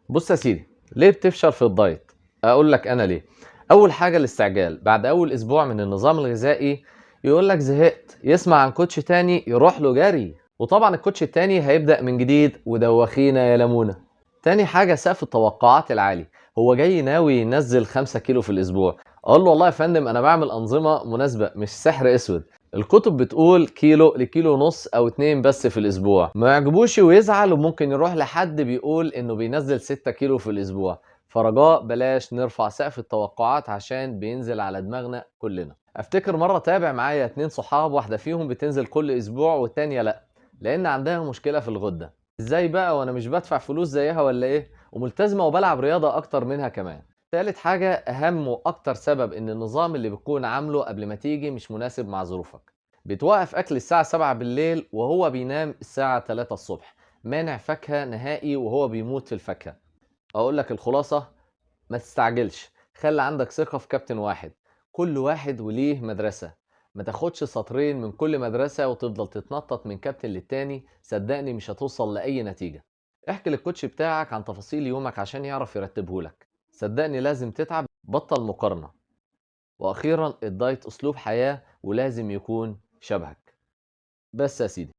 بص يا سيدي، ليه بتفشل في الدايت؟ اقول لك انا ليه. اول حاجه الاستعجال، بعد اول اسبوع من النظام الغذائي يقول لك زهقت، يسمع عن كوتش تاني يروح له جري، وطبعا الكوتش التاني هيبدا من جديد ودوخينا يا لمونه. تاني حاجه سقف التوقعات العالي، هو جاي ناوي ينزل 5 كيلو في الاسبوع، اقول له والله يا فندم انا بعمل انظمه مناسبه مش سحر اسود. الكتب بتقول كيلو لكيلو ونص او 2 بس في الاسبوع، ما يعجبوش ويزعل وممكن يروح لحد بيقول انه بينزل 6 كيلو في الاسبوع. فرجاء بلاش نرفع سقف التوقعات عشان بينزل على دماغنا كلنا. افتكر مرة تابع معايا 2 صحاب، واحدة فيهم بتنزل كل اسبوع والتانية لا، لان عندها مشكلة في الغدة. ازاي بقى وانا مش بدفع فلوس زيها ولا ايه؟ وملتزمة وبلعب رياضة اكتر منها كمان. تالت حاجة اهم واكتر سبب، ان النظام اللي بتكون عامله قبل ما تيجي مش مناسب مع ظروفك. بتوقف اكل الساعة 7 بالليل وهو بينام الساعة 3 الصبح، مانع فاكهة نهائي وهو بيموت في الفاكهة. اقول لك الخلاصة، ما تستعجلش، خلي عندك ثقة في كابتن واحد، كل واحد وليه مدرسة. ما تاخدش سطرين من كل مدرسة وتفضل تتنطط من كابتن للتاني، صدقني مش هتوصل لأي نتيجة. احكي للكوتش بتاعك عن تفاصيل يومك عشان يعرف يرتبهولك، صدقني لازم تتعب، بطل مقارنة. واخيرا الدايت اسلوب حياة ولازم يكون شبهك. بس يا سيدي.